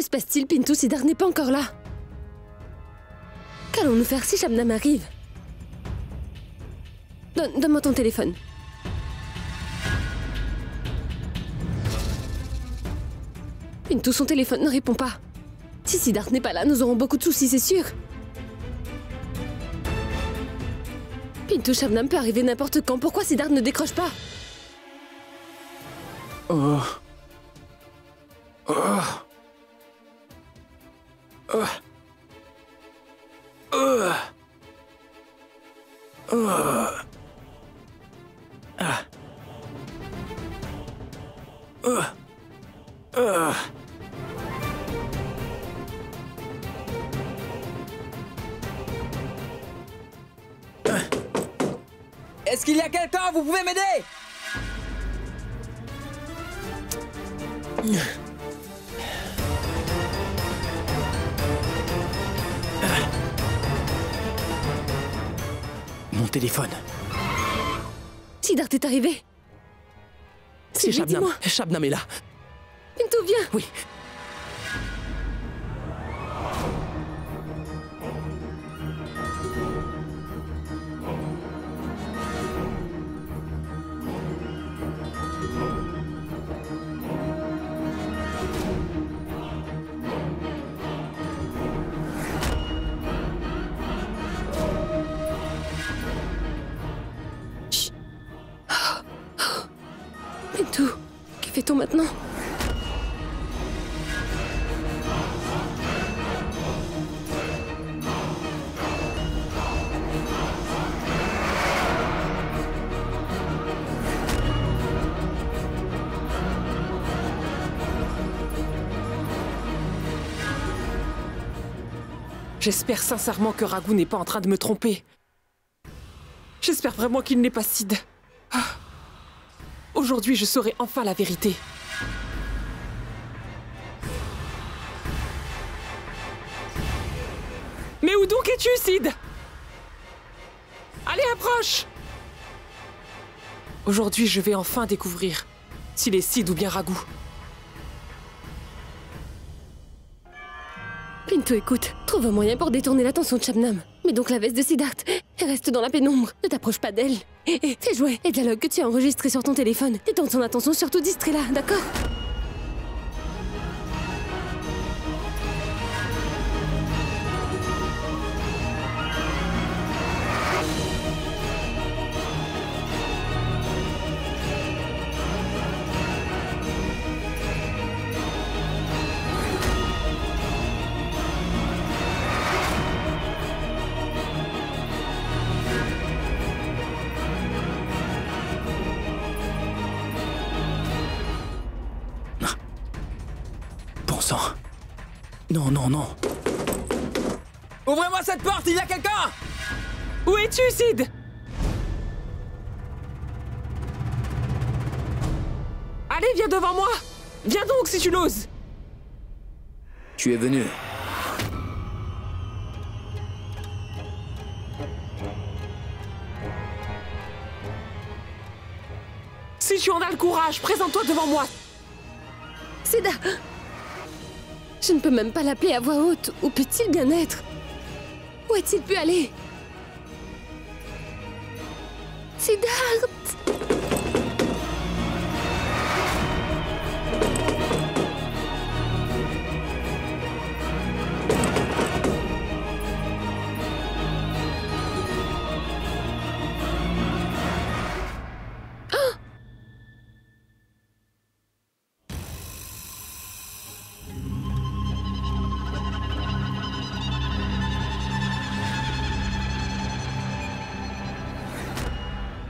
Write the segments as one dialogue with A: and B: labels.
A: se passe-t-il, Pintou? Siddharth n'est pas encore là. Qu'allons-nous faire si Shabnam arrive? Donne-moi ton téléphone. Pintou, son téléphone ne répond pas. Si Siddharth n'est pas là, nous aurons beaucoup de soucis, c'est sûr. Pintou, Shabnam peut arriver n'importe quand. Pourquoi Siddharth ne décroche pas?
B: Oh. Oh. Oh. Oh. Oh. Ah. Oh. Oh.
C: Est-ce qu'il y a quelqu'un? Vous pouvez m'aider?
B: Mon téléphone.
A: Siddharth est arrivé.
B: C'est Shabnam. Shabnam est là.
A: Pintou, viens.
B: Oui.
A: Pintou, que fait-on maintenant?
D: J'espère sincèrement que Raghu n'est pas en train de me tromper. J'espère vraiment qu'il n'est pas Sid. Ah. Aujourd'hui, je saurai enfin la vérité. Mais où donc es-tu, Sid? Allez, approche! Aujourd'hui, je vais enfin découvrir s'il est Sid ou bien Raghu.
A: Pintou, écoute, trouve un moyen pour détourner l'attention de Shabnam. Mets donc la veste de Siddharth et reste dans la pénombre. Ne t'approche pas d'elle. Et fais jouer les dialogues que tu as enregistrés sur ton téléphone. Détourne son attention, surtout distrait-la, d'accord?
B: Non, non, non.
C: Ouvrez-moi cette porte, il y a quelqu'un!
D: Où es-tu, Sid? Allez, viens devant moi! Viens donc si tu l'oses!
B: Tu es venu.
D: Si tu en as le courage, présente-toi devant moi!
A: Siddharth! Je ne peux même pas l'appeler à voix haute. Où peut-il bien être? Où est-il pu aller? Siddharth!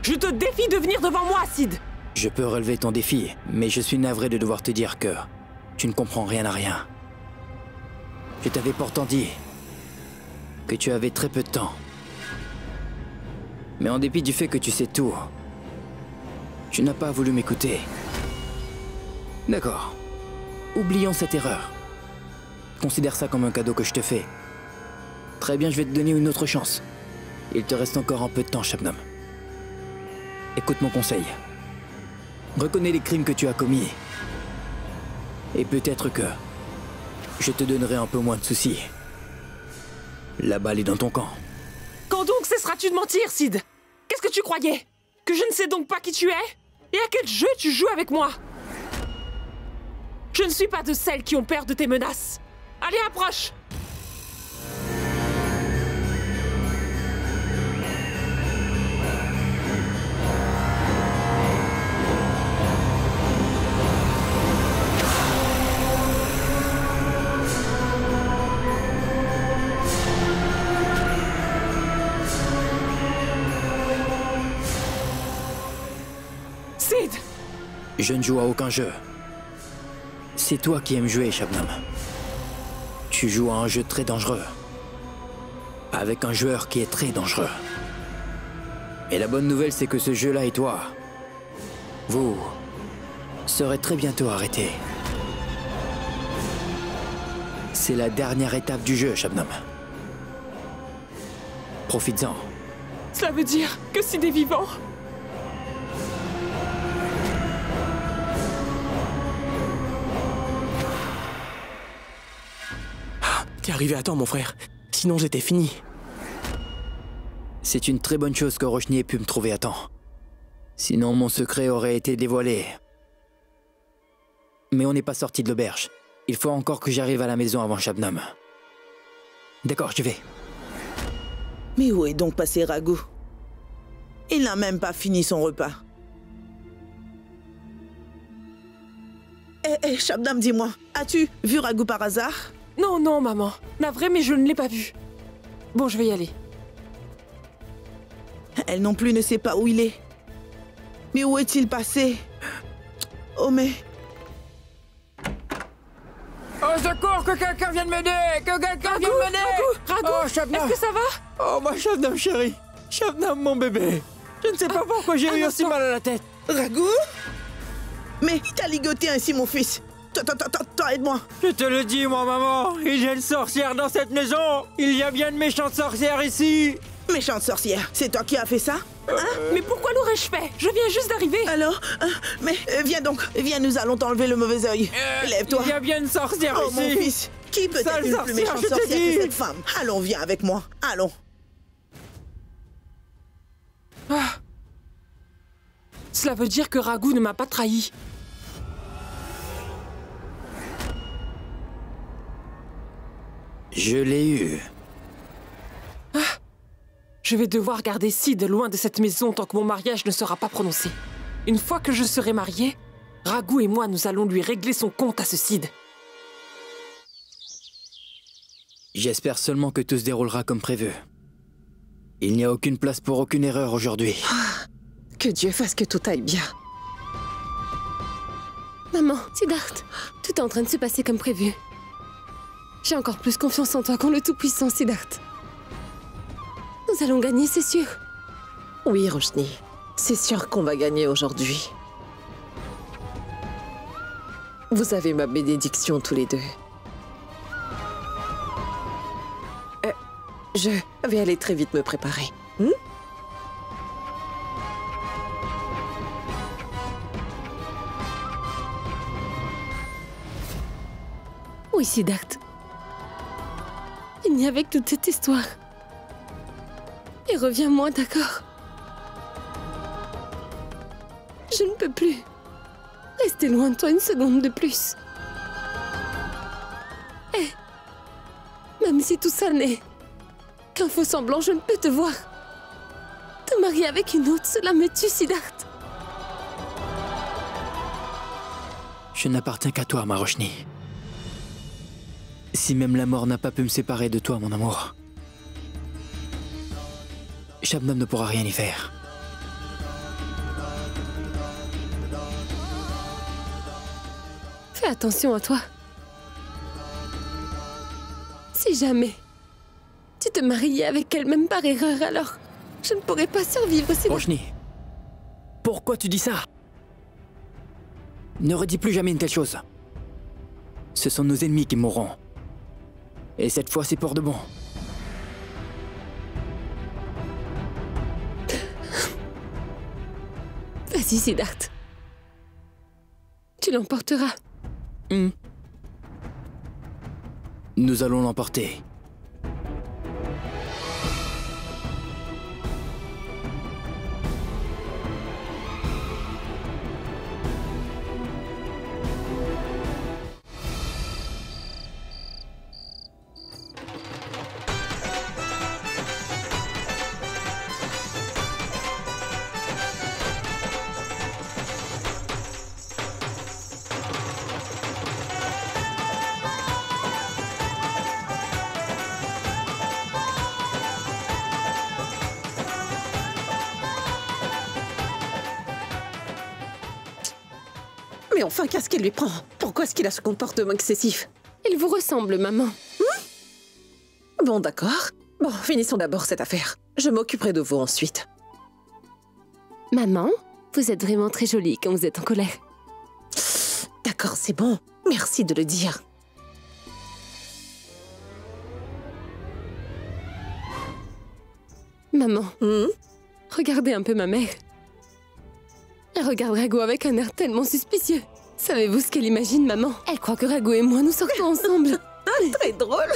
D: Je te défie de venir devant moi, Sid!
B: Je peux relever ton défi, mais je suis navré de devoir te dire que tu ne comprends rien à rien. Je t'avais pourtant dit que tu avais très peu de temps. Mais en dépit du fait que tu sais tout, tu n'as pas voulu m'écouter. D'accord. Oublions cette erreur. Considère ça comme un cadeau que je te fais. Très bien, je vais te donner une autre chance. Il te reste encore un peu de temps, Shabnam. Écoute mon conseil. Reconnais les crimes que tu as commis. Et peut-être que je te donnerai un peu moins de soucis. La balle est dans ton camp.
D: Quand donc cesseras-tu de mentir, Sid? Qu'est-ce que tu croyais? Que je ne sais donc pas qui tu es? Et à quel jeu tu joues avec moi? Je ne suis pas de celles qui ont peur de tes menaces. Allez, approche! Sid!
B: Je ne joue à aucun jeu. C'est toi qui aimes jouer, Shabnam. Tu joues à un jeu très dangereux. Avec un joueur qui est très dangereux. Et la bonne nouvelle, c'est que ce jeu-là et toi, vous serez très bientôt arrêtés. C'est la dernière étape du jeu, Shabnam. Profites-en.
D: Cela veut dire que Sid est vivant?
E: T'es arrivé à temps, mon frère. Sinon, j'étais fini.
B: C'est une très bonne chose que Roshni ait pu me trouver à temps. Sinon, mon secret aurait été dévoilé. Mais on n'est pas sorti de l'auberge. Il faut encore que j'arrive à la maison avant Shabnam. D'accord, je vais.
F: Mais où est donc passé Raghu? Il n'a même pas fini son repas. Eh, Shabnam, dis-moi, as-tu vu Raghu par hasard?
D: Non, non, maman. Navré, mais je ne l'ai pas vu. Bon, je vais y aller.
F: Elle non plus ne sait pas où il est. Mais où est-il passé? Oh, mais...
C: Au secours, que quelqu'un vienne m'aider! Que quelqu'un vienne m'aider!
D: Raghu,
C: Oh, Shabnam!
D: est-ce que ça va?
C: Oh, ma Shabnam chérie! Shabnam, mon bébé! Je ne sais pas pourquoi j'ai eu aussi mal à la tête!
F: Raghu? Mais il t'a ligoté ainsi, mon fils. Toi, aide-moi.
C: Je te le dis, moi, maman! Il y a une sorcière dans cette maison! Il y a bien de méchantes sorcières ici!
F: Méchante sorcière, c'est toi qui as fait ça?
D: Mais pourquoi l'aurais-je fait? Je viens juste d'arriver.
F: Alors? Viens donc, viens, nous allons t'enlever le mauvais œil. Lève-toi.
C: Il y a bien une sorcière
F: Oh,
C: ici!
F: mon fils, qui peut être
C: Sale
F: une plus
C: sorcière,
F: méchante
C: je te
F: sorcière
C: dis.
F: que cette femme? Allons, viens avec moi, allons.
D: Cela veut dire que Raghu ne m'a pas trahi.
B: Je l'ai eu.
D: Je vais devoir garder Sid loin de cette maison tant que mon mariage ne sera pas prononcé. Une fois que je serai mariée, Raghu et moi, nous allons lui régler son compte à ce Sid.
B: J'espère seulement que tout se déroulera comme prévu. Il n'y a aucune place pour aucune erreur aujourd'hui.
G: Que Dieu fasse que tout aille bien.
A: Maman, Siddharth, tout est en train de se passer comme prévu. J'ai encore plus confiance en toi qu'en le Tout-Puissant, Siddharth. Nous allons gagner, c'est sûr.
G: Oui, Roshni, c'est sûr qu'on va gagner aujourd'hui. Vous avez ma bénédiction tous les deux. Je vais aller très vite me préparer.
A: Oui, Siddharth. Finis avec toute cette histoire. Et reviens-moi, d'accord? Je ne peux plus rester loin de toi une seconde de plus. Eh, même si tout ça n'est qu'un faux semblant, je ne peux te voir. Te marier avec une autre, cela me tue, Siddharth.
B: Je n'appartiens qu'à toi, ma Roshni. Si même la mort n'a pas pu me séparer de toi, mon amour, Shabnam ne pourra rien y faire.
A: Fais attention à toi. Si jamais tu te mariais avec elle, même par erreur, alors je ne pourrais pas survivre, Siddharth.
B: Roshni, pourquoi tu dis ça? Ne redis plus jamais une telle chose. Ce sont nos ennemis qui mourront. Et cette fois, c'est pour de bon.
A: Vas-y, Siddharth. Tu l'emporteras.
B: Nous allons l'emporter.
G: Mais enfin, qu'est-ce qu'il lui prend? Pourquoi est-ce qu'il a ce comportement excessif?
A: Il vous ressemble, maman.
G: Bon, d'accord. Bon, finissons d'abord cette affaire. Je m'occuperai de vous ensuite.
A: Maman, vous êtes vraiment très jolie quand vous êtes en colère.
G: D'accord, c'est bon. Merci de le dire.
A: Maman, regardez un peu ma mère. Elle regarde Rago avec un air tellement suspicieux. Savez-vous ce qu'elle imagine, maman? Elle croit que Rago et moi nous sortons ensemble.
G: Très drôle.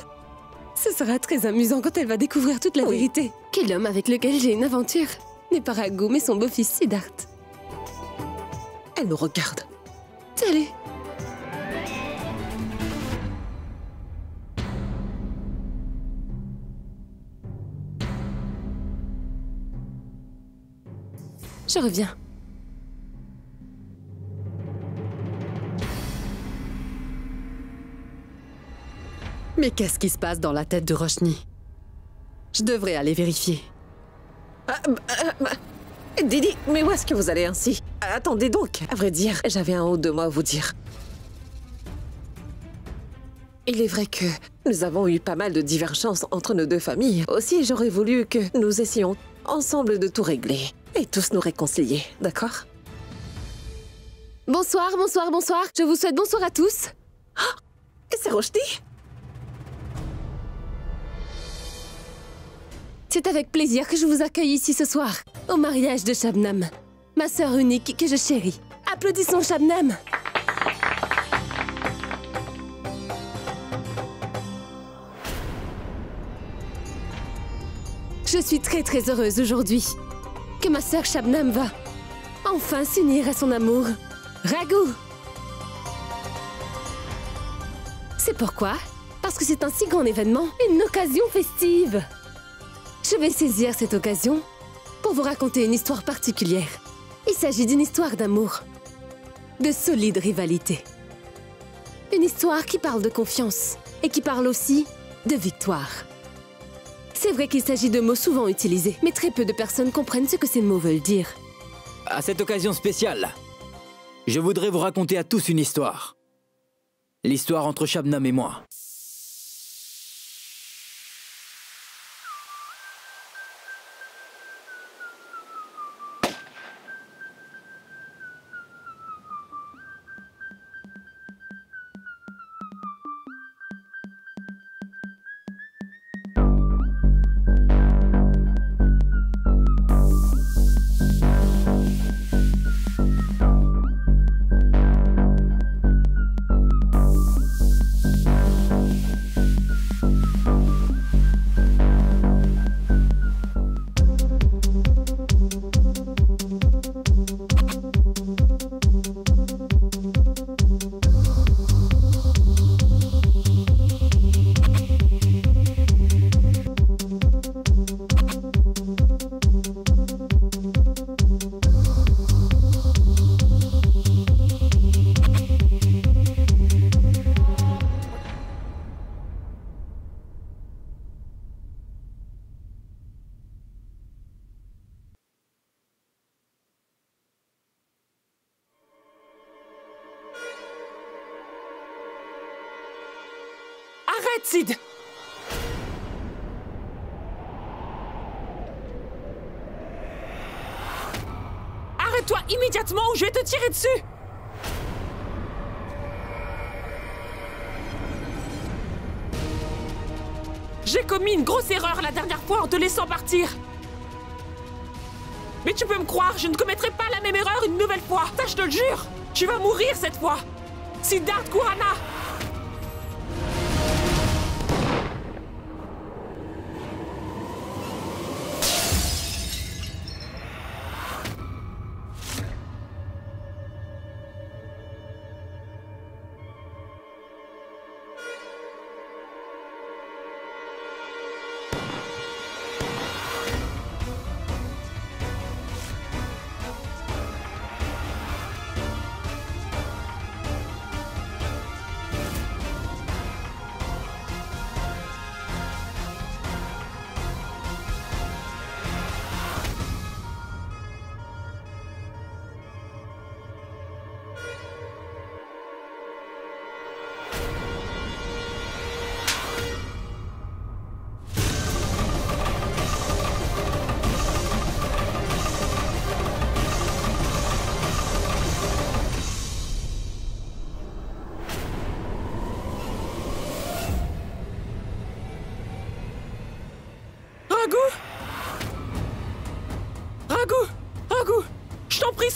A: Ce sera très amusant quand elle va découvrir toute la vérité. Que l'homme avec lequel j'ai une aventure n'est pas Rago, mais son beau-fils Siddharth.
G: Elle nous regarde.
A: Salut. Je reviens.
G: Mais qu'est-ce qui se passe dans la tête de Roshni? Je devrais aller vérifier. Didi, mais où est-ce que vous allez ainsi? Attendez donc. À vrai dire, j'avais un haut de mot à vous dire. Il est vrai que nous avons eu pas mal de divergences entre nos deux familles. Aussi, j'aurais voulu que nous essayions ensemble de tout régler et tous nous réconcilier, d'accord?
A: Bonsoir, bonsoir, bonsoir. Je vous souhaite bonsoir à tous.
G: Et c'est Roshni?
A: C'est avec plaisir que je vous accueille ici ce soir, au mariage de Shabnam, ma sœur unique que je chéris. Applaudissons Shabnam. Je suis très heureuse aujourd'hui que ma sœur Shabnam va enfin s'unir à son amour, Rago. C'est pourquoi? Parce que c'est un si grand événement, une occasion festive. Je vais saisir cette occasion pour vous raconter une histoire particulière. Il s'agit d'une histoire d'amour, de solide rivalité. Une histoire qui parle de confiance et qui parle aussi de victoire. C'est vrai qu'il s'agit de mots souvent utilisés, mais très peu de personnes comprennent ce que ces mots veulent dire.
B: À cette occasion spéciale, je voudrais vous raconter à tous une histoire. L'histoire entre Shabnam et moi.
D: Arrête, Sid! Arrête-toi immédiatement ou je vais te tirer dessus! J'ai commis une grosse erreur la dernière fois en te laissant partir. Mais tu peux me croire, je ne commettrai pas la même erreur une nouvelle fois. Ça, je te le jure. Tu vas mourir cette fois. Siddharth Kurana.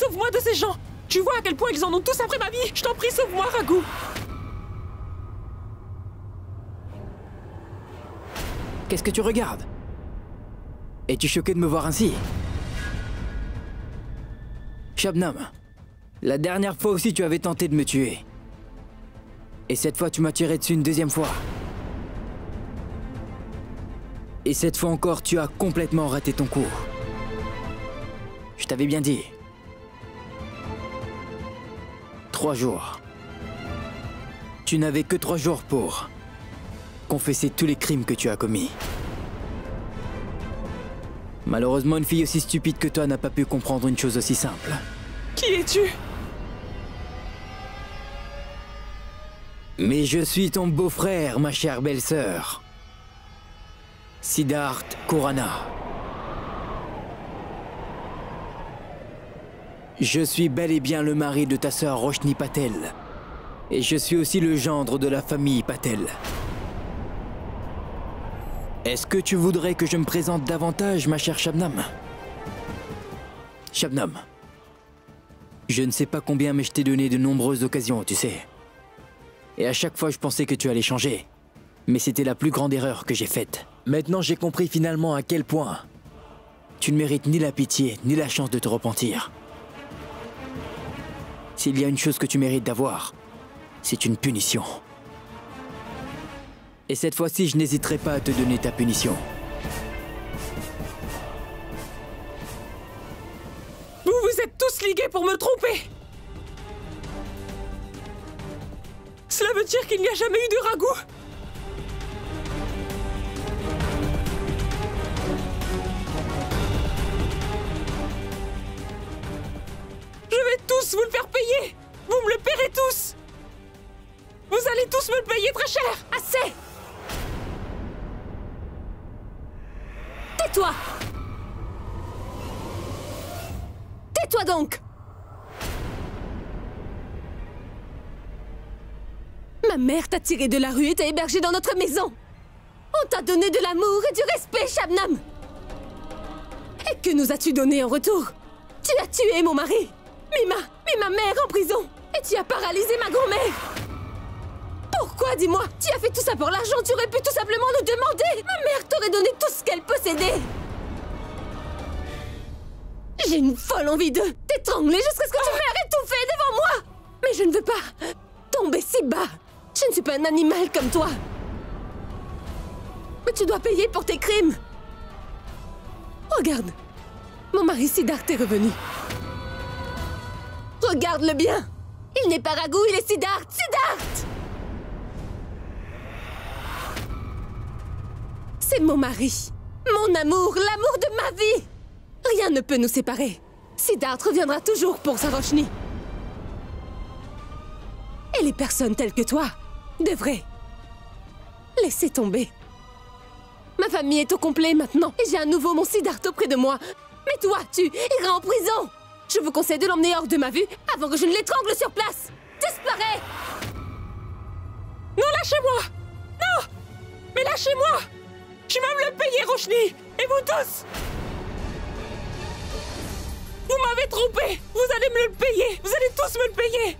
D: sauve-moi de ces gens. Tu vois à quel point ils en ont tous après ma vie. Je t'en prie, sauve-moi, Raghu.
B: Qu'est-ce que tu regardes? Es-tu choqué de me voir ainsi? Shabnam, la dernière fois aussi tu avais tenté de me tuer. Et cette fois tu m'as tiré dessus une deuxième fois. Et cette fois encore tu as complètement raté ton coup. Je t'avais bien dit. 3 jours. Tu n'avais que 3 jours pour confesser tous les crimes que tu as commis. Malheureusement, une fille aussi stupide que toi n'a pas pu comprendre une chose aussi simple.
D: Qui es-tu?
B: Mais je suis ton beau-frère, ma chère belle-sœur. Siddharth Khurana. Je suis bel et bien le mari de ta sœur Roshni Patel. Et je suis aussi le gendre de la famille Patel. Est-ce que tu voudrais que je me présente davantage, ma chère Shabnam? Shabnam, je ne sais pas combien, mais je t'ai donné de nombreuses occasions, tu sais. Et à chaque fois, je pensais que tu allais changer. Mais c'était la plus grande erreur que j'ai faite. Maintenant, j'ai compris finalement à quel point tu ne mérites ni la pitié, ni la chance de te repentir. S'il y a une chose que tu mérites d'avoir, c'est une punition. Et cette fois-ci, je n'hésiterai pas à te donner ta punition.
D: Vous êtes tous ligués pour me tromper. Cela veut dire qu'il n'y a jamais eu de Raghu. Je vais tous vous le faire payer. Vous me le paierez tous. Vous allez tous me le payer très cher.
A: Assez! Tais-toi! Tais-toi donc! Ma mère t'a tiré de la rue et t'a hébergé dans notre maison. On t'a donné de l'amour et du respect, Shabnam. Et que nous as-tu donné en retour? Tu as tué mon mari, mis ma mère en prison, et tu as paralysé ma grand-mère. Pourquoi, dis-moi? Tu as fait tout ça pour l'argent, tu aurais pu tout simplement nous demander. Ma mère t'aurait donné tout ce qu'elle possédait. J'ai une folle envie de t'étrangler jusqu'à ce que tu meurs étouffé devant moi. Mais je ne veux pas tomber si bas. Je ne suis pas un animal comme toi. Mais tu dois payer pour tes crimes. Regarde, mon mari Siddharth est revenu. Regarde-le bien. Il n'est pas Raghu, il est Siddharth. Siddharth! C'est mon mari, mon amour, l'amour de ma vie. Rien ne peut nous séparer. Siddharth reviendra toujours pour sa Roshni. Et les personnes telles que toi devraient laisser tomber. Ma famille est au complet maintenant et j'ai à nouveau mon Siddharth auprès de moi. Mais toi, tu iras en prison. Je vous conseille de l'emmener hors de ma vue avant que je ne l'étrangle sur place. Disparais!
D: Non, lâchez-moi! Non! Mais lâchez-moi! Je vais me le payer, Roshni! Et vous tous! Vous m'avez trompé! Vous allez me le payer! Vous allez tous me le payer!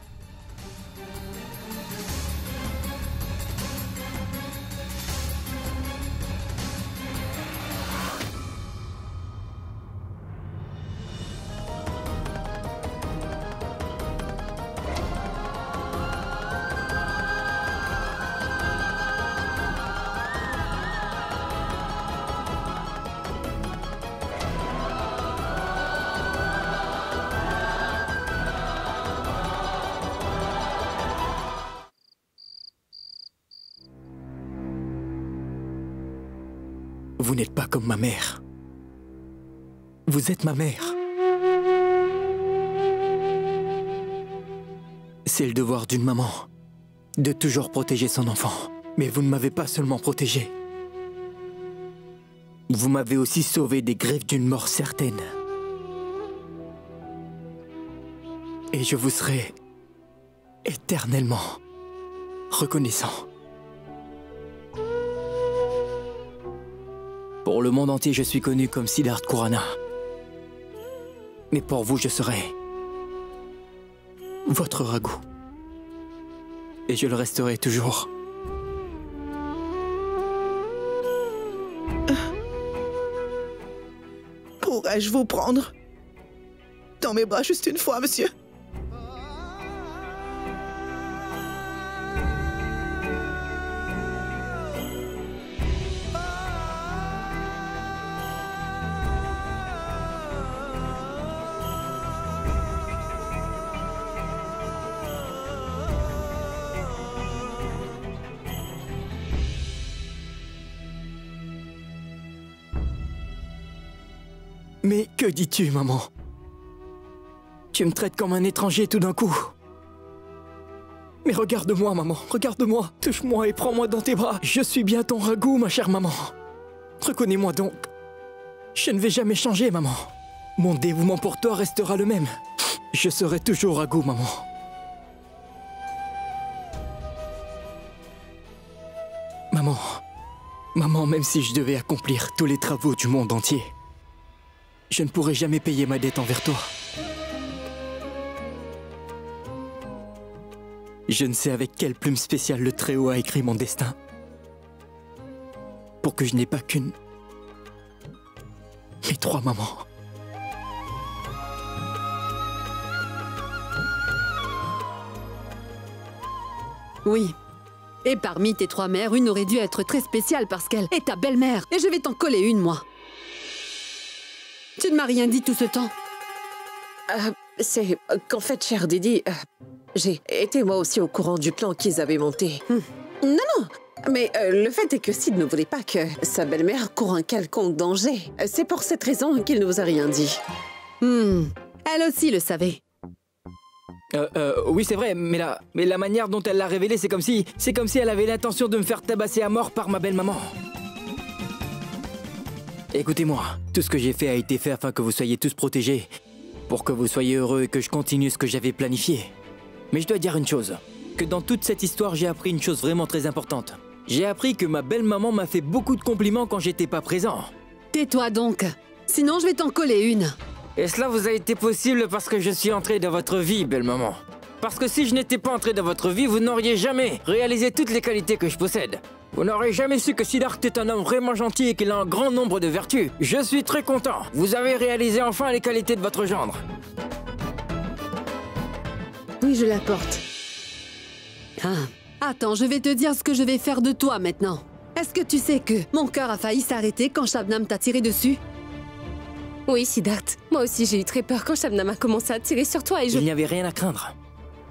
B: Vous n'êtes pas comme ma mère. Vous êtes ma mère. C'est le devoir d'une maman, de toujours protéger son enfant. Mais vous ne m'avez pas seulement protégé. Vous m'avez aussi sauvé des griffes d'une mort certaine. Et je vous serai éternellement reconnaissant. Pour le monde entier, je suis connu comme Siddharth Khurana. Mais pour vous, je serai
E: votre Ragou. Et je le resterai toujours.
F: Pourrais-je vous prendre dans mes bras juste une fois, monsieur?
E: Mais que dis-tu, maman? Tu me traites comme un étranger tout d'un coup. Mais regarde-moi, maman, regarde-moi. Touche-moi et prends-moi dans tes bras. Je suis bien ton Ragou, ma chère maman. Reconnais-moi donc. Je ne vais jamais changer, maman. Mon dévouement pour toi restera le même. Je serai toujours Ragou, maman. Maman, maman, même si je devais accomplir tous les travaux du monde entier, je ne pourrai jamais payer ma dette envers toi. Je ne sais avec quelle plume spéciale le Très-Haut a écrit mon destin. Pour que je n'ai pas qu'une, mais 3 mamans.
H: Oui. Et parmi tes 3 mères, une aurait dû être très spéciale parce qu'elle est ta belle-mère. Et je vais t'en coller une, moi. Tu ne m'as rien dit tout ce temps.
G: C'est qu'en fait, cher Didi, j'ai été moi aussi au courant du plan qu'ils avaient monté. Non, mais le fait est que Sid ne voulait pas que sa belle-mère court un quelconque danger. C'est pour cette raison qu'il ne vous a rien dit.
H: Elle aussi le savait.
B: Oui, c'est vrai, mais la manière dont elle l'a révélé, c'est comme si elle avait l'intention de me faire tabasser à mort par ma belle-maman. Écoutez-moi, tout ce que j'ai fait a été fait afin que vous soyez tous protégés, pour que vous soyez heureux et que je continue ce que j'avais planifié. Mais je dois dire une chose, que dans toute cette histoire, j'ai appris une chose vraiment très importante. J'ai appris que ma belle-maman m'a fait beaucoup de compliments quand j'étais pas présent.
H: Tais-toi donc, sinon je vais t'en coller une.
C: Et cela vous a été possible parce que je suis entré dans votre vie, belle-maman. Parce que si je n'étais pas entré dans votre vie, vous n'auriez jamais réalisé toutes les qualités que je possède. Vous n'aurez jamais su que Siddharth est un homme vraiment gentil et qu'il a un grand nombre de vertus. Je suis très content. Vous avez réalisé enfin les qualités de votre gendre.
H: Oui, je la porte. Attends, je vais te dire ce que je vais faire de toi maintenant. Est-ce que tu sais que mon cœur a failli s'arrêter quand Shabnam t'a tiré dessus?
A: Oui, Siddharth. Moi aussi, j'ai eu très peur quand Shabnam a commencé à tirer sur toi et je...
B: Il n'y avait rien à craindre.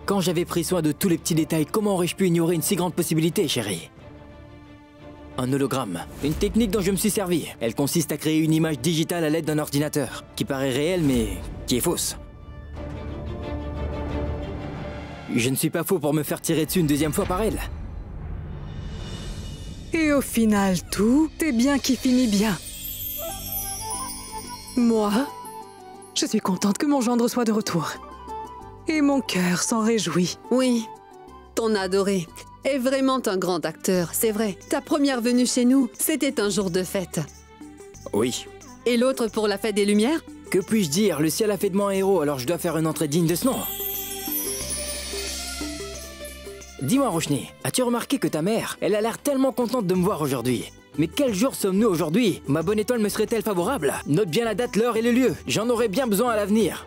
B: Quand j'avais pris soin de tous les petits détails, comment aurais-je pu ignorer une si grande possibilité, chérie? Un hologramme. Une technique dont je me suis servi. Elle consiste à créer une image digitale à l'aide d'un ordinateur, qui paraît réelle mais qui est fausse. Je ne suis pas faux pour me faire tirer dessus une deuxième fois par elle.
I: Et au final, tout est bien qui finit bien. Moi, je suis contente que mon gendre soit de retour. Et mon cœur s'en réjouit.
H: Oui, ton adoré est vraiment un grand acteur, c'est vrai. Ta première venue chez nous, c'était un jour de fête.
B: Oui.
H: Et l'autre pour la fête des Lumières?
B: Que puis-je dire? Le ciel a fait de moi un héros, alors je dois faire une entrée digne de ce nom. Dis-moi, Roshni, as-tu remarqué que ta mère, elle a l'air tellement contente de me voir aujourd'hui? Mais quel jour sommes-nous aujourd'hui? Ma bonne étoile me serait-elle favorable? Note bien la date, l'heure et le lieu. J'en aurai bien besoin à l'avenir.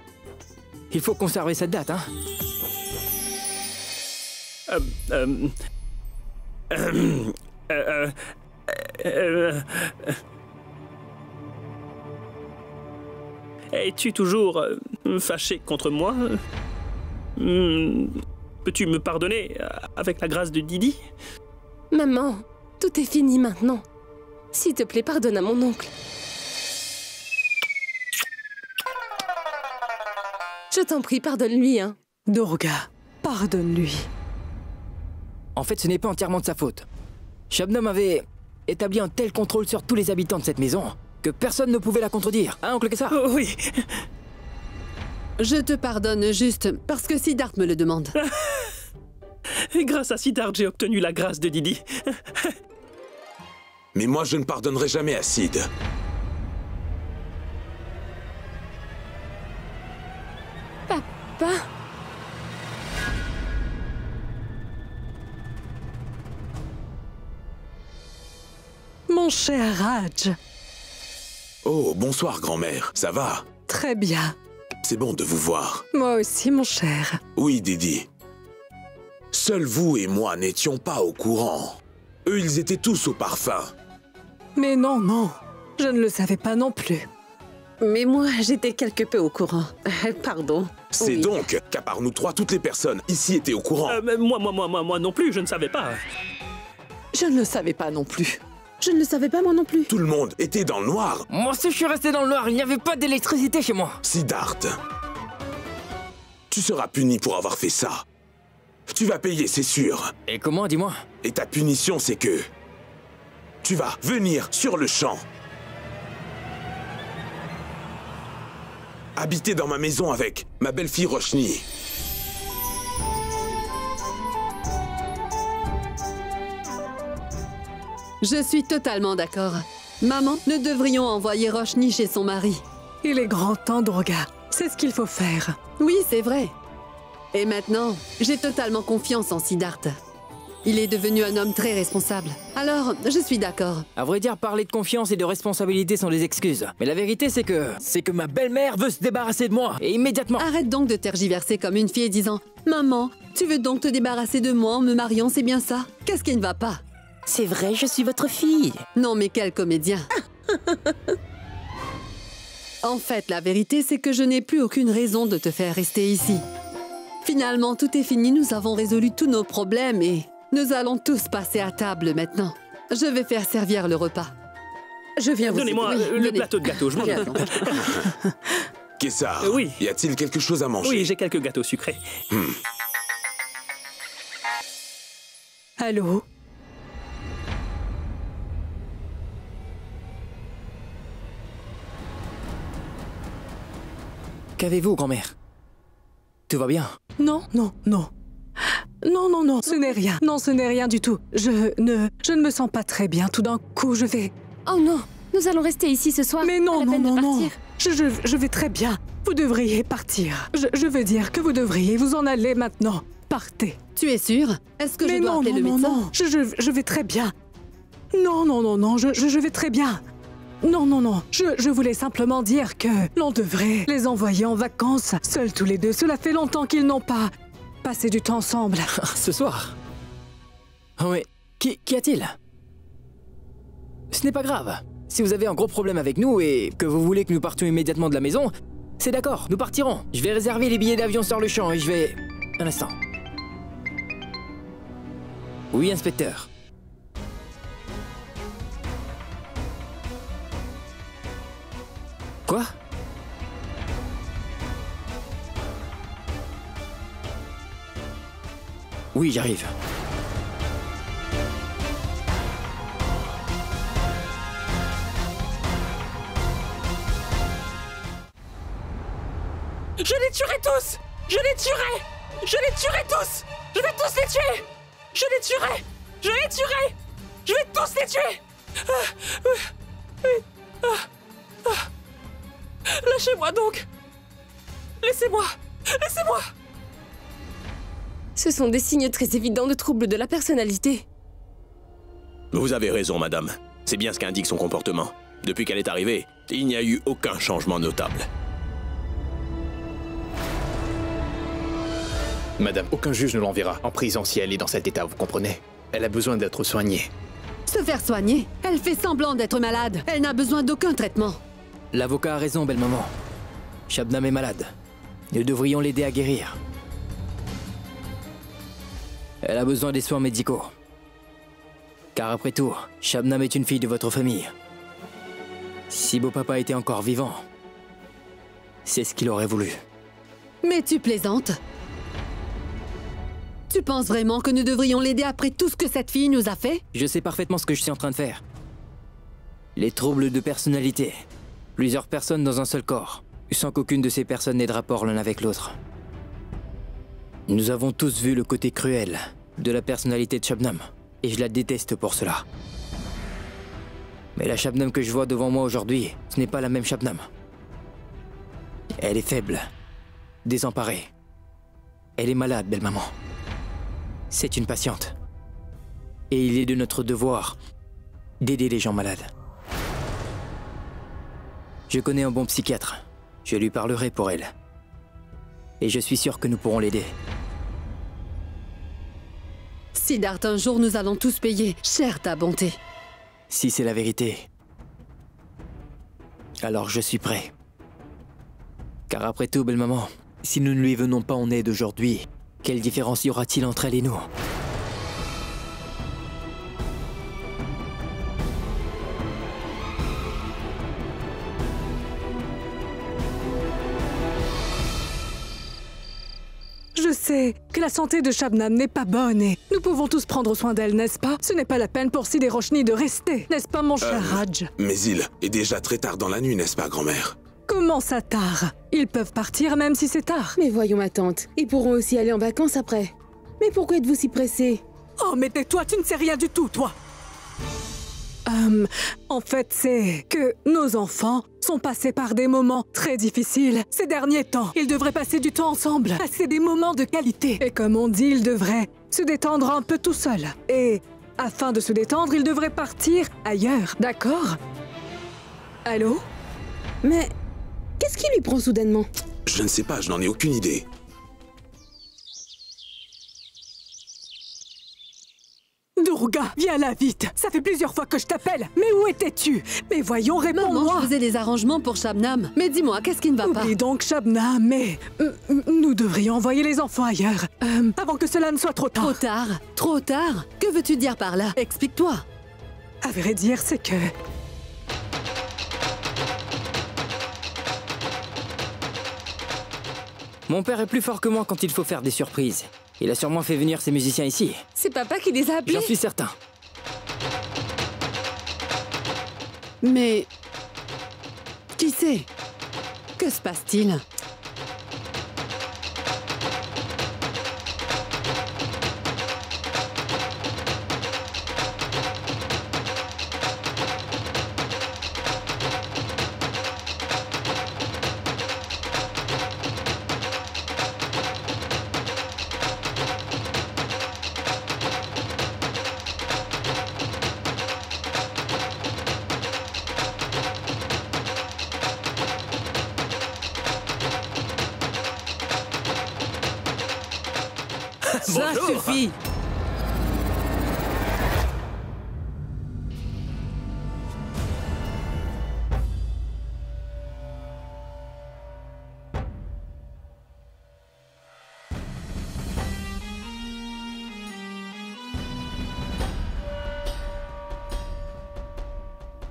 B: Il faut conserver cette date, hein?
E: Es-tu toujours fâché contre moi? Peux-tu me pardonner avec la grâce de Didi?
A: Maman, tout est fini maintenant. S'il te plaît, pardonne à mon oncle. Je t'en prie, pardonne-lui, hein.
I: Durga, pardonne-lui.
B: En fait, ce n'est pas entièrement de sa faute. Shabnam avait établi un tel contrôle sur tous les habitants de cette maison que personne ne pouvait la contredire. Hein, oncle Kessa?
E: Oh, oui.
H: Je te pardonne juste parce que Siddharth me le demande.
E: Et grâce à Siddharth, j'ai obtenu la grâce de Didi.
J: Mais moi, je ne pardonnerai jamais à Sid.
A: Papa?
I: Mon cher Raj.
J: Oh, bonsoir, grand-mère. Ça va?
I: Très bien.
J: C'est bon de vous voir.
I: Moi aussi, mon cher.
J: Oui, Didi. Seuls vous et moi n'étions pas au courant. Eux, ils étaient tous au parfum.
I: Mais non, non. Je ne le savais pas non plus.
G: Mais moi, j'étais quelque peu au courant. Pardon.
J: C'est
G: Oui.
J: donc qu'à part nous trois, toutes les personnes ici étaient au courant.
K: Moi non plus, je ne savais pas.
I: Je ne le savais pas non plus.
A: Je ne le savais pas moi non plus.
J: Tout le monde était dans le noir.
C: Moi aussi, je suis resté dans le noir. Il n'y avait pas d'électricité chez moi.
J: Siddharth, tu seras puni pour avoir fait ça. Tu vas payer, c'est sûr.
C: Et comment, dis-moi?
J: Et ta punition, c'est que... tu vas venir sur le champ. Habiter dans ma maison avec ma belle-fille Roshni.
H: Je suis totalement d'accord. Maman, nous devrions envoyer Roshni chez son mari.
I: Il est grand temps, Droga. C'est ce qu'il faut faire.
H: Oui, c'est vrai. Et maintenant, j'ai totalement confiance en Siddharth. Il est devenu un homme très responsable. Alors, je suis d'accord.
B: À vrai dire, parler de confiance et de responsabilité sont des excuses. Mais la vérité, c'est que ma belle-mère veut se débarrasser de moi. Et immédiatement.
H: Arrête donc de tergiverser comme une fille disant « Maman, tu veux donc te débarrasser de moi en me mariant, c'est bien ça? Qu'est-ce qui ne va pas ?»
B: C'est vrai, je suis votre fille.
H: Non, mais quel comédien. En fait, la vérité, c'est que je n'ai plus aucune raison de te faire rester ici. Finalement, tout est fini, nous avons résolu tous nos problèmes et nous allons tous passer à table maintenant. Je vais faire servir le repas.
G: Je viens vous
K: Donnez-moi
G: aider.
K: le plateau de gâteau, je m'en
G: Viens,
K: occupe.
J: Kessar,
K: Oui.
J: y a-t-il quelque chose à manger?
K: Oui, j'ai quelques gâteaux sucrés.
I: Allô?
B: Qu'avez-vous, grand-mère? Tout va bien?
I: Non, non, non. Non, non, non, ce n'est rien. Non, ce n'est rien du tout. Je ne me sens pas très bien. Tout d'un coup, je vais...
A: Oh non, nous allons rester ici ce soir.
I: Mais non,
A: Pas la
I: non,
A: peine
I: non,
A: de
I: non.
A: partir.
I: Je vais très bien. Vous devriez partir. Je veux dire que vous devriez vous en aller maintenant. Partez.
H: Tu es sûre? Est-ce que
I: Mais
H: je dois
I: non,
H: appeler
I: non,
H: le
I: non,
H: médecin?
I: non. Je vais très bien. Non, non, non, non, je vais très bien. Non, non, non. Je voulais simplement dire que l'on devrait les envoyer en vacances, seuls tous les deux. Cela fait longtemps qu'ils n'ont pas passé du temps ensemble.
B: Ce soir? Oh mais, qu'y a-t-il? Ce n'est pas grave. Si vous avez un gros problème avec nous et que vous voulez que nous partions immédiatement de la maison, c'est d'accord, nous partirons. Je vais réserver les billets d'avion sur le champ et je vais... Un instant. Oui, inspecteur. Quoi? Oui, j'arrive.
D: Je les tuerai tous! Je les tuerai! Je les tuerai tous! Je vais tous les tuer! Je les tuerai! Je les tuerai! Je vais tous les tuer! Lâchez-moi donc! Laissez-moi! Laissez-moi!
A: Ce sont des signes très évidents de troubles de la personnalité.
L: Vous avez raison, madame. C'est bien ce qu'indique son comportement. Depuis qu'elle est arrivée, il n'y a eu aucun changement notable.
M: Madame, aucun juge ne l'enverra en prison si elle est dans cet état, vous comprenez? Elle a besoin d'être soignée.
H: Se faire soigner? Elle fait semblant d'être malade. Elle n'a besoin d'aucun traitement.
B: L'avocat a raison, belle maman. Shabnam est malade. Nous devrions l'aider à guérir. Elle a besoin des soins médicaux. Car après tout, Shabnam est une fille de votre famille. Si beau papa était encore vivant, c'est ce qu'il aurait voulu.
H: Mais tu plaisantes? Tu penses vraiment que nous devrions l'aider après tout ce que cette fille nous a fait?
B: Je sais parfaitement ce que je suis en train de faire. Les troubles de personnalité. Plusieurs personnes dans un seul corps, sans qu'aucune de ces personnes n'ait de rapport l'un avec l'autre. Nous avons tous vu le côté cruel de la personnalité de Shabnam, et je la déteste pour cela. Mais la Shabnam que je vois devant moi aujourd'hui, ce n'est pas la même Shabnam. Elle est faible, désemparée. Elle est malade, belle maman. C'est une patiente. Et il est de notre devoir d'aider les gens malades. Je connais un bon psychiatre. Je lui parlerai pour elle. Et je suis sûr que nous pourrons l'aider.
H: Siddharth, un jour nous allons tous payer cher ta bonté.
B: Si c'est la vérité, alors je suis prêt. Car après tout, belle maman, si nous ne lui venons pas en aide aujourd'hui, quelle différence y aura-t-il entre elle et nous?
I: Je sais que la santé de Shabnam n'est pas bonne et nous pouvons tous prendre soin d'elle, n'est-ce pas? Ce n'est pas la peine pour Sid et Roshni de rester, n'est-ce pas, mon cher Raj?
J: Mais il est déjà très tard dans la nuit, n'est-ce pas, grand-mère?
I: Comment ça tard? Ils peuvent partir même si c'est tard.
N: Mais voyons, ma tante, ils pourront aussi aller en vacances après. Mais pourquoi êtes-vous si pressée?
I: Oh, mais tais-toi, tu ne sais rien du tout, toi! En fait, c'est que nos enfants sont passés par des moments très difficiles ces derniers temps. Ils devraient passer du temps ensemble, passer des moments de qualité. Et comme on dit, ils devraient se détendre un peu tout seuls. Et afin de se détendre, ils devraient partir ailleurs, d'accord? Allô?
N: Mais qu'est-ce qui lui prend soudainement?
J: Je ne sais pas, je n'en ai aucune idée.
I: Durga, viens là vite. Ça fait plusieurs fois que je t'appelle. Mais où étais-tu? Mais voyons, réponds-moi.
H: Maman, je faisais des arrangements pour Shabnam. Mais dis-moi, qu'est-ce qui ne va pas?
I: Oublie donc Shabnam, mais nous devrions envoyer les enfants ailleurs. Avant que cela ne soit trop tard.
H: Trop tard? Trop tard? Que veux-tu dire par là? Explique-toi.
I: À vrai dire, c'est que...
B: Mon père est plus fort que moi quand il faut faire des surprises. Il a sûrement fait venir ses musiciens ici.
A: C'est papa qui les a appelés?
B: J'en suis certain.
H: Mais... qui sait? Que se passe-t-il?
F: Ça suffit!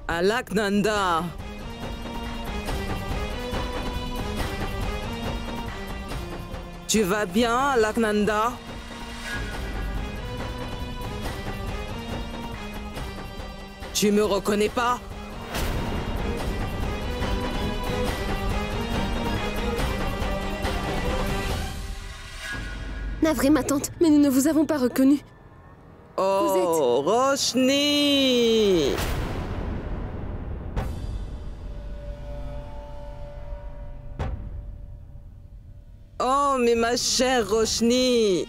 F: Alaknanda! Tu vas bien, Alaknanda? Tu me reconnais pas?
A: Navré, ma tante, mais nous ne vous avons pas reconnu.
F: Oh, Roshni! Oh, mais ma chère Roshni!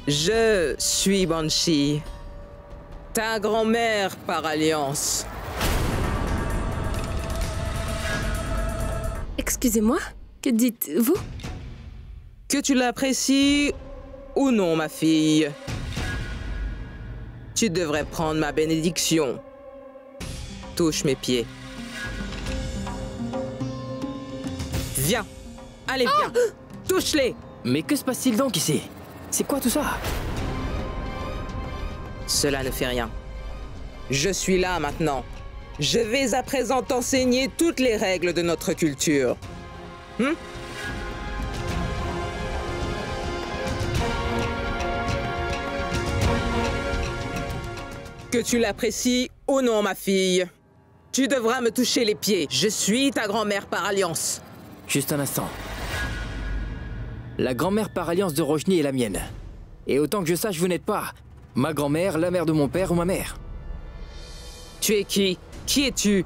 F: Je suis Banshee. Ta grand-mère par alliance.
A: Excusez-moi, que dites-vous?
F: Que tu l'apprécies ou non, ma fille, tu devrais prendre ma bénédiction. Touche mes pieds. Viens. Allez, viens. Touche-les.
B: Mais que se passe-t-il donc ici? C'est quoi tout ça?
F: Cela ne fait rien. Je suis là maintenant. Je vais à présent t'enseigner toutes les règles de notre culture. Que tu l'apprécies ou non, ma fille, tu devras me toucher les pieds. Je suis ta grand-mère par alliance.
B: Juste un instant. La grand-mère par alliance de Roshni est la mienne. Et autant que je sache, vous n'êtes pas ma grand-mère, la mère de mon père ou ma mère.
F: Tu es qui? Qui es-tu?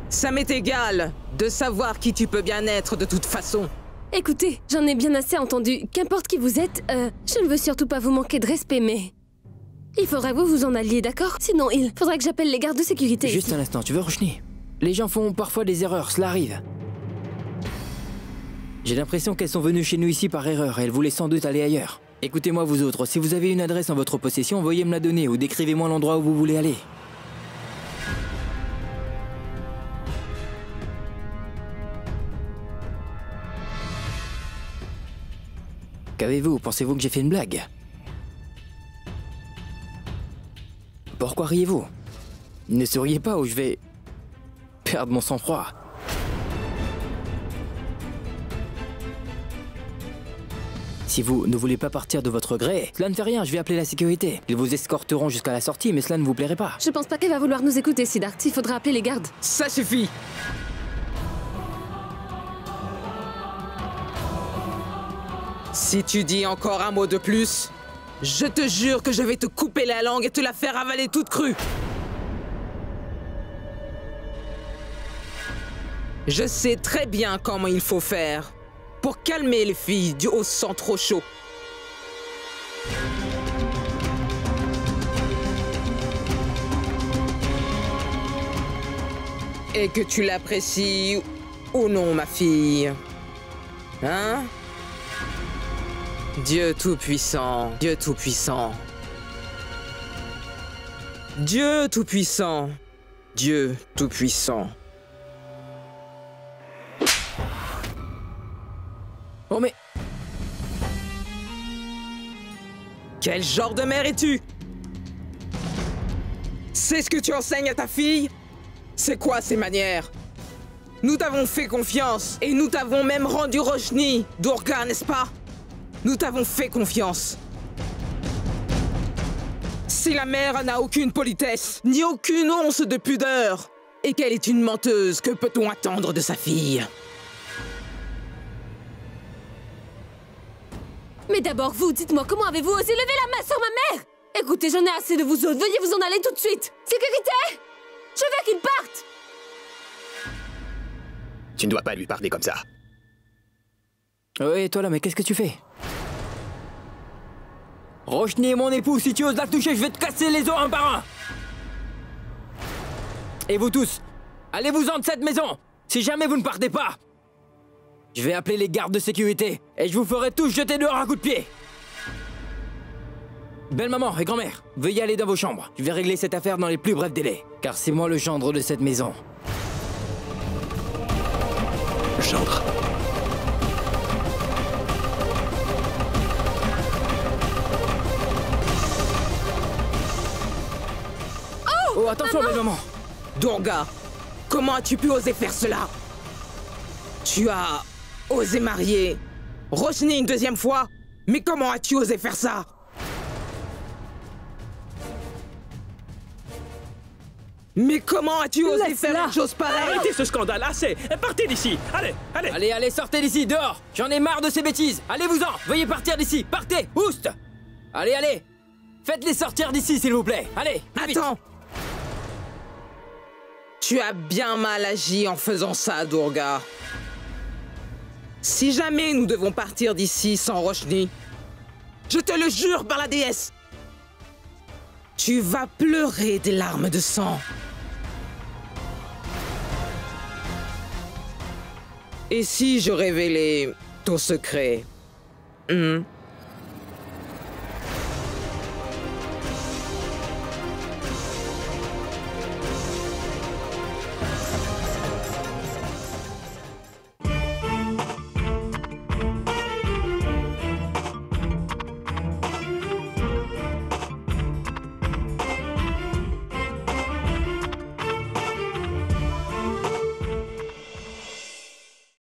F: Ça m'est égal de savoir qui tu peux bien être de toute façon.
A: Écoutez, j'en ai bien assez entendu. Qu'importe qui vous êtes, je ne veux surtout pas vous manquer de respect, mais... Il faudra que vous vous en alliez, d'accord? Sinon, il faudra que j'appelle les gardes de sécurité.
B: Juste
A: ici.
B: un instant, tu veux, Roshni? Les gens font parfois des erreurs, cela arrive. J'ai l'impression qu'elles sont venues chez nous ici par erreur et elles voulaient sans doute aller ailleurs. Écoutez-moi vous autres, si vous avez une adresse en votre possession, veuillez me la donner ou décrivez-moi l'endroit où vous voulez aller. Qu'avez-vous? Pensez-vous que j'ai fait une blague? Pourquoi riez-vous? Ne souriez pas ou je vais perdre mon sang-froid. Si vous ne voulez pas partir de votre gré, cela ne fait rien, je vais appeler la sécurité. Ils vous escorteront jusqu'à la sortie, mais cela ne vous plairait pas.
A: Je pense pas qu'elle va vouloir nous écouter, Siddharth. Il faudra appeler les gardes.
F: Ça suffit. Si tu dis encore un mot de plus, je te jure que je vais te couper la langue et te la faire avaler toute crue. Je sais très bien comment il faut faire pour calmer les filles du haut sang trop chaud. Et que tu l'apprécies ou non, ma fille. Hein? Dieu Tout-Puissant, Dieu Tout-Puissant. Dieu Tout-Puissant, Dieu Tout-Puissant.
B: Oh mais...
F: Quel genre de mère es-tu? C'est ce que tu enseignes à ta fille? C'est quoi ces manières? Nous t'avons fait confiance et nous t'avons même rendu Roshni, Durga, n'est-ce pas? Nous t'avons fait confiance. Si la mère n'a aucune politesse, ni aucune once de pudeur, et qu'elle est une menteuse, que peut-on attendre de sa fille?
A: Mais d'abord, vous, dites-moi, comment avez-vous osé lever la main sur ma mère? Écoutez, j'en ai assez de vous autres. Veuillez vous en aller tout de suite. Sécurité! Je veux qu'il parte!
M: Tu ne dois pas lui parler comme ça.
B: Oui, toi là, mais qu'est-ce que tu fais? Roshni est mon époux, si tu oses la toucher, je vais te casser les os un par un! Et vous tous, allez-vous-en de cette maison! Si jamais vous ne partez pas! Je vais appeler les gardes de sécurité, et je vous ferai tous jeter dehors à coups de pied! Belle-maman et grand-mère, veuillez aller dans vos chambres. Je vais régler cette affaire dans les plus brefs délais, car c'est moi le gendre de cette maison.
L: Gendre.
B: Oh, attention, belle-maman!
F: Durga, comment as-tu pu oser faire cela? Tu as osé marier Roshni une deuxième fois? Mais comment as-tu osé faire ça? Mais comment as-tu osé faire une chose pareille?
K: Arrêtez ce scandale, assez! Partez d'ici! Allez, allez!
B: Allez, allez, sortez d'ici, dehors! J'en ai marre de ces bêtises! Allez-vous-en! Veuillez partir d'ici! Partez! Oust! Allez, allez! Faites-les sortir d'ici, s'il vous plaît! Allez!
F: Attends! Tu as bien mal agi en faisant ça, Durga. Si jamais nous devons partir d'ici sans Roshni, je te le jure par la déesse, tu vas pleurer des larmes de sang. Et si je révélais ton secret?